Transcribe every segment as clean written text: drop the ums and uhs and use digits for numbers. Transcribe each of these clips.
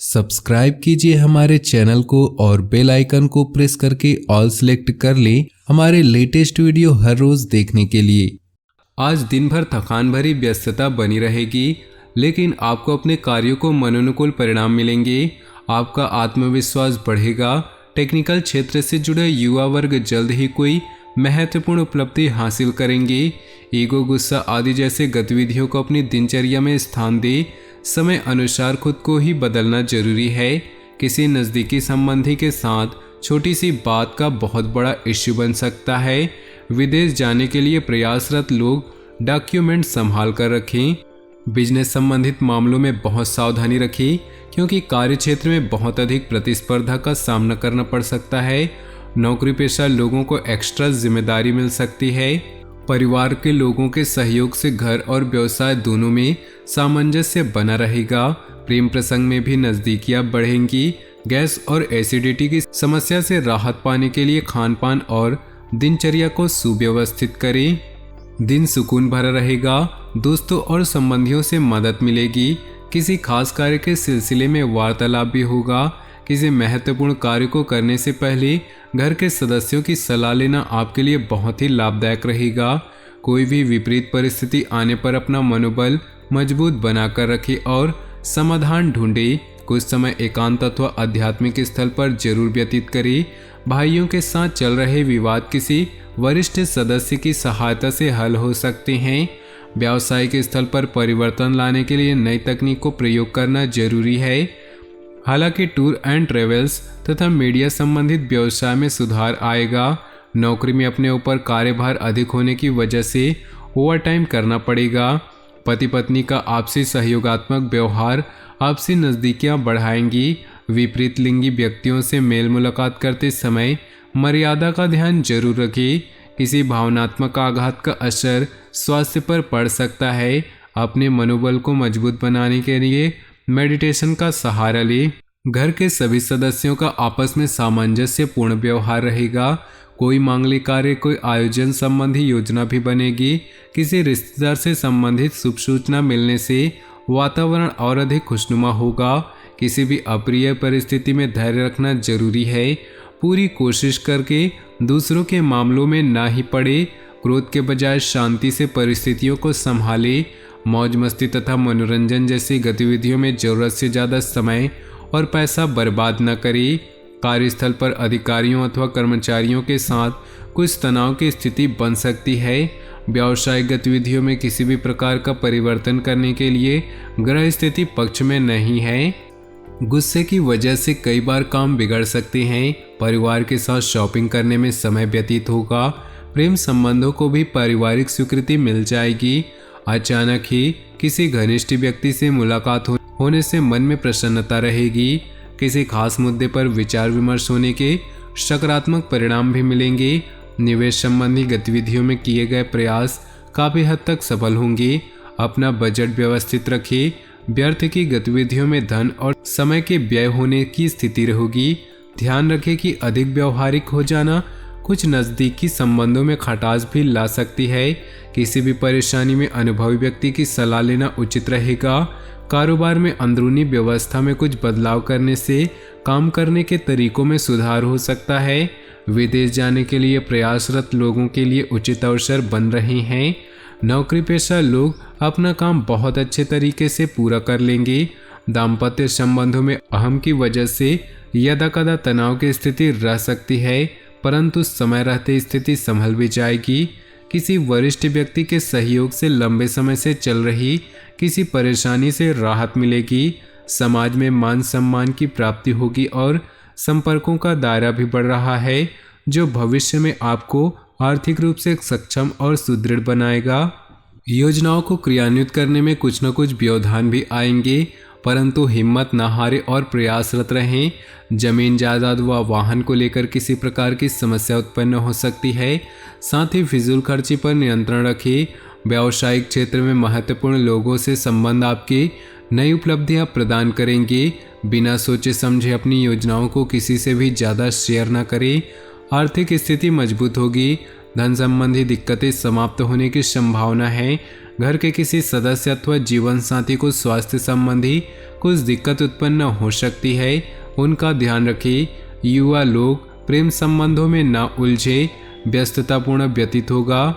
Subscribe कीजिए हमारे channel को और बेल आइकन को प्रेस करके ऑल सेलेक्ट कर लें हमारे लेटेस्ट वीडियो हर रोज देखने के लिए। आज दिन भर थकान भरी व्यस्तता बनी रहेगी, लेकिन आपको अपने कार्यों को मनोनुकूल परिणाम मिलेंगे। आपका आत्मविश्वास बढ़ेगा। टेक्निकल क्षेत्र से जुड़े युवा वर्ग जल्द ही कोई महत्वपूर्ण उपलब्धि हासिल करेंगे। ईगो, गुस्सा आदि जैसे गतिविधियों को अपनी दिनचर्या में स्थान दे। समय अनुसार खुद को ही बदलना जरूरी है। किसी नज़दीकी संबंधी के साथ छोटी सी बात का बहुत बड़ा इश्यू बन सकता है। विदेश जाने के लिए प्रयासरत लोग डॉक्यूमेंट संभाल कर रखें। बिजनेस संबंधित मामलों में बहुत सावधानी रखें, क्योंकि कार्य क्षेत्र में बहुत अधिक प्रतिस्पर्धा का सामना करना पड़ सकता है। नौकरी पेशा लोगों को एक्स्ट्रा जिम्मेदारी मिल सकती है। परिवार के लोगों के सहयोग से घर और व्यवसाय दोनों में सामंजस्य बना रहेगा। प्रेम प्रसंग में भी नज़दीकियां बढ़ेंगी। गैस और एसिडिटी की समस्या से राहत पाने के लिए खान पान और दिनचर्या को सुव्यवस्थित करें। दिन सुकून भरा रहेगा। दोस्तों और संबंधियों से मदद मिलेगी। किसी खास कार्य के सिलसिले में वार्तालाप भी होगा। किसी महत्वपूर्ण कार्य को करने से पहले घर के सदस्यों की सलाह लेना आपके लिए बहुत ही लाभदायक रहेगा। कोई भी विपरीत परिस्थिति आने पर अपना मनोबल मजबूत बनाकर रखें और समाधान ढूंढें। कुछ समय एकांत अथवा आध्यात्मिक स्थल पर जरूर व्यतीत करें। भाइयों के साथ चल रहे विवाद किसी वरिष्ठ सदस्य की सहायता से हल हो सकते हैं। व्यावसायिक स्थल पर परिवर्तन लाने के लिए नई तकनीक को प्रयोग करना जरूरी है। हालांकि टूर एंड ट्रेवल्स तथा मीडिया संबंधित व्यवसाय में सुधार आएगा। नौकरी में अपने ऊपर कार्यभार अधिक होने की वजह से ओवरटाइम करना पड़ेगा। पति पत्नी का आपसी सहयोगात्मक व्यवहार आपसी नज़दीकियां बढ़ाएंगी। विपरीत लिंगी व्यक्तियों से मेल मुलाकात करते समय मर्यादा का ध्यान जरूर रखें। किसी भावनात्मक आघात का असर स्वास्थ्य पर पड़ सकता है। अपने मनोबल को मजबूत बनाने के लिए मेडिटेशन का सहारा लें। घर के सभी सदस्यों का आपस में सामंजस्यपूर्ण व्यवहार रहेगा। कोई मांगलिक कार्य, कोई आयोजन संबंधी योजना भी बनेगी। किसी रिश्तेदार से संबंधित शुभ सूचना मिलने से वातावरण और अधिक खुशनुमा होगा। किसी भी अप्रिय परिस्थिति में धैर्य रखना जरूरी है। पूरी कोशिश करके दूसरों के मामलों में ना ही पड़े। क्रोध के बजाय शांति से परिस्थितियों को संभाले। मौज मस्ती तथा मनोरंजन जैसी गतिविधियों में जरूरत से ज़्यादा समय और पैसा बर्बाद न करें। कार्यस्थल पर अधिकारियों अथवा कर्मचारियों के साथ कुछ तनाव की स्थिति बन सकती है। व्यावसायिक गतिविधियों में किसी भी प्रकार का परिवर्तन करने के लिए ग्रह स्थिति पक्ष में नहीं है। गुस्से की वजह से कई बार काम बिगड़ सकते हैं। परिवार के साथ शॉपिंग करने में समय व्यतीत होगा। प्रेम संबंधों को भी पारिवारिक स्वीकृति मिल जाएगी। अचानक ही किसी घनिष्ठ व्यक्ति से मुलाकात होने से मन में प्रसन्नता रहेगी। किसी खास मुद्दे पर विचार विमर्श होने के सकारात्मक परिणाम भी मिलेंगे। निवेश संबंधी गतिविधियों में किए गए प्रयास काफ़ी हद तक सफल होंगे। अपना बजट व्यवस्थित रखें। व्यर्थ की गतिविधियों में धन और समय के व्यय होने की स्थिति रहेगी। ध्यान रखें कि अधिक व्यवहारिक हो जाना कुछ नज़दीकी संबंधों में खटास भी ला सकती है। किसी भी परेशानी में अनुभवी व्यक्ति की सलाह लेना उचित रहेगा। कारोबार में अंदरूनी व्यवस्था में कुछ बदलाव करने से काम करने के तरीकों में सुधार हो सकता है। विदेश जाने के लिए प्रयासरत लोगों के लिए उचित अवसर बन रहे हैं। नौकरी पेशा लोग अपना काम बहुत अच्छे तरीके से पूरा कर लेंगे। दाम्पत्य संबंधों में अहम की वजह से यदाकदा तनाव की स्थिति रह सकती है, परंतु समय रहते स्थिति संभल भी जाएगी। किसी वरिष्ठ व्यक्ति के सहयोग से लंबे समय से चल रही किसी परेशानी से राहत मिलेगी। समाज में मान सम्मान की प्राप्ति होगी और संपर्कों का दायरा भी बढ़ रहा है, जो भविष्य में आपको आर्थिक रूप से सक्षम और सुदृढ़ बनाएगा। योजनाओं को क्रियान्वित करने में कुछ न कुछ व्यवधान भी आएंगे, परंतु हिम्मत न हारे और प्रयासरत रहें। जमीन जायदाद व वाहन को लेकर किसी प्रकार की समस्या उत्पन्न हो सकती है। साथ ही फिजूल खर्ची पर नियंत्रण रखें। व्यावसायिक क्षेत्र में महत्वपूर्ण लोगों से संबंध आपकी नई उपलब्धियां प्रदान करेंगे। बिना सोचे समझे अपनी योजनाओं को किसी से भी ज़्यादा शेयर न करें। आर्थिक स्थिति मजबूत होगी। धन संबंधी दिक्कतें समाप्त होने की संभावना है। घर के किसी सदस्य अथवा जीवन साथी को स्वास्थ्य संबंधी कुछ दिक्कत उत्पन्न हो सकती है, उनका ध्यान रखें। युवा लोग प्रेम संबंधों में न उलझे, व्यस्ततापूर्ण व्यतीत होगा।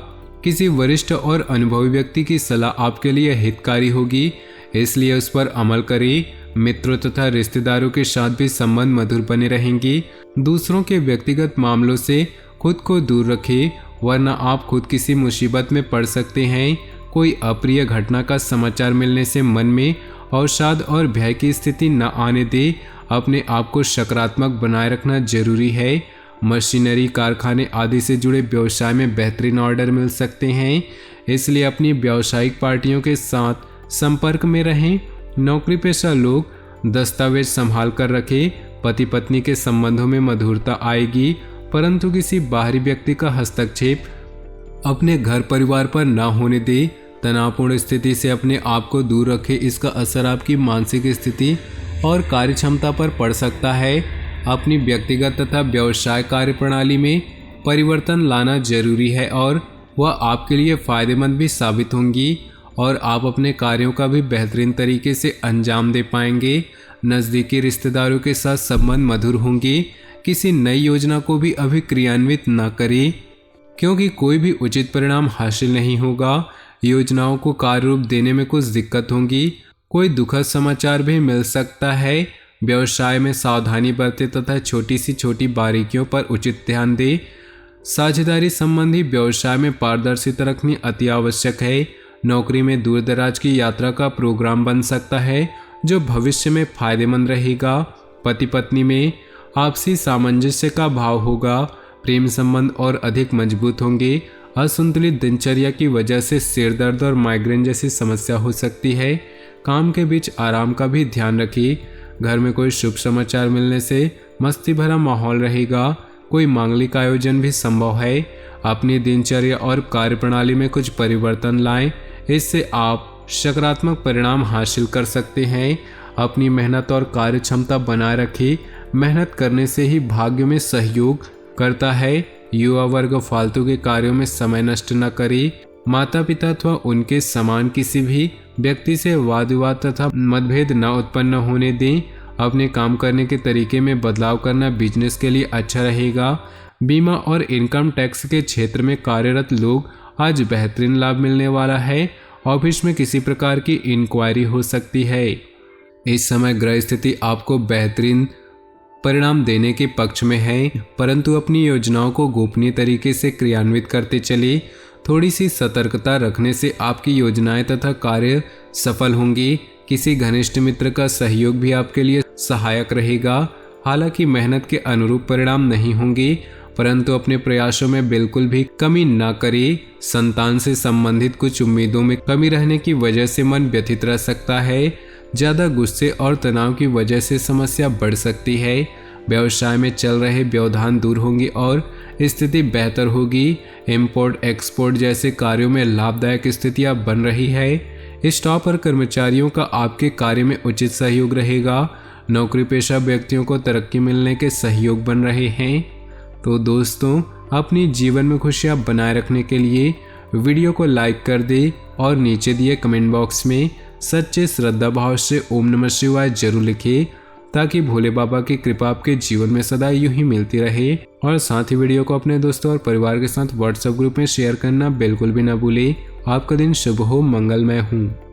किसी वरिष्ठ और अनुभवी व्यक्ति की सलाह आपके लिए हितकारी होगी, इसलिए उस पर अमल करें। मित्रों तथा रिश्तेदारों के साथ भी संबंध मधुर बने रहेंगे। दूसरों के व्यक्तिगत मामलों से खुद को दूर रखें, वरना आप खुद किसी मुसीबत में पड़ सकते हैं। कोई अप्रिय घटना का समाचार मिलने से मन में अवसाद और भय की स्थिति न आने दे। अपने आप को सकारात्मक बनाए रखना जरूरी है। मशीनरी, कारखाने आदि से जुड़े व्यवसाय में बेहतरीन ऑर्डर मिल सकते हैं, इसलिए अपनी व्यावसायिक पार्टियों के साथ संपर्क में रहें। नौकरी पेशा लोग दस्तावेज संभाल कर रखें। पति पत्नी के संबंधों में मधुरता आएगी, परंतु किसी बाहरी व्यक्ति का हस्तक्षेप अपने घर परिवार पर न होने दे। तनावपूर्ण स्थिति से अपने आप को दूर रखें, इसका असर आपकी मानसिक स्थिति और कार्यक्षमता पर पड़ सकता है। अपनी व्यक्तिगत तथा व्यवसाय कार्यप्रणाली में परिवर्तन लाना जरूरी है और वह आपके लिए फायदेमंद भी साबित होंगी और आप अपने कार्यों का भी बेहतरीन तरीके से अंजाम दे पाएंगे। नज़दीकी रिश्तेदारों के साथ संबंध मधुर होंगे। किसी नई योजना को भी अभी क्रियान्वित न करें, क्योंकि कोई भी उचित परिणाम हासिल नहीं होगा। योजनाओं को कार्य रूप देने में कुछ दिक्कत होगी। कोई दुखद समाचार भी मिल सकता है। व्यवसाय में सावधानी बरतें तथा छोटी सी छोटी बारीकियों पर उचित ध्यान दें। साझेदारी संबंधी व्यवसाय में पारदर्शिता रखनी अति आवश्यक है। नौकरी में दूर दराज की यात्रा का प्रोग्राम बन सकता है, जो भविष्य में फायदेमंद रहेगा। पति पत्नी में आपसी सामंजस्य का भाव होगा। प्रेम संबंध और अधिक मजबूत होंगे। असंतुलित दिनचर्या की वजह से सिर दर्द और माइग्रेन जैसी समस्या हो सकती है। काम के बीच आराम का भी ध्यान रखिए। घर में कोई शुभ समाचार मिलने से मस्ती भरा माहौल रहेगा। कोई मांगलिक आयोजन भी संभव है। अपनी दिनचर्या और कार्यप्रणाली में कुछ परिवर्तन लाएं, इससे आप सकारात्मक परिणाम हासिल कर सकते हैं। अपनी मेहनत और कार्यक्षमता बनाए रखें। मेहनत करने से ही भाग्य में सहयोग करता है। युवा वर्ग फालतू के कार्यों में समय नष्ट न करे। माता पिता अथवा उनके समान किसी भी व्यक्ति से वाद विवाद तथा मतभेद न उत्पन्न होने दें। अपने काम करने के तरीके में बदलाव करना बिजनेस के लिए अच्छा रहेगा। बीमा और इनकम टैक्स के क्षेत्र में कार्यरत लोग आज बेहतरीन लाभ मिलने वाला है। ऑफिस में किसी प्रकार की इंक्वायरी हो सकती है। इस समय ग्रह स्थिति आपको बेहतरीन परिणाम देने के पक्ष में है, परंतु अपनी योजनाओं को गोपनीय तरीके से क्रियान्वित करते चले। थोड़ी सी सतर्कता रखने से आपकी योजनाएं तथा कार्य सफल होंगी। किसी घनिष्ठ मित्र का सहयोग भी आपके लिए सहायक रहेगा। हालांकि मेहनत के अनुरूप परिणाम नहीं होंगे, परंतु अपने प्रयासों में बिल्कुल भी कमी न करें। संतान से संबंधित कुछ उम्मीदों में कमी रहने की वजह से मन व्यथित रह सकता है। ज़्यादा गुस्से और तनाव की वजह से समस्या बढ़ सकती है। व्यवसाय में चल रहे व्यवधान दूर होंगे और स्थिति बेहतर होगी। इंपोर्ट एक्सपोर्ट जैसे कार्यों में लाभदायक स्थितियां बन रही है। स्टाफ और कर्मचारियों का आपके कार्य में उचित सहयोग रहेगा। नौकरी पेशा व्यक्तियों को तरक्की मिलने के सहयोग बन रहे हैं। तो दोस्तों, अपनी जीवन में खुशियां बनाए रखने के लिए वीडियो को लाइक कर दे और नीचे दिए कमेंट बॉक्स में सच्चे श्रद्धा भाव से ओम नमः शिवाय जरूर लिखें, ताकि भोले बाबा की कृपा आपके जीवन में सदा यूं ही मिलती रहे। और साथ ही वीडियो को अपने दोस्तों और परिवार के साथ व्हाट्सएप ग्रुप में शेयर करना बिल्कुल भी ना भूलें। आपका दिन शुभ हो, मंगलमय हो।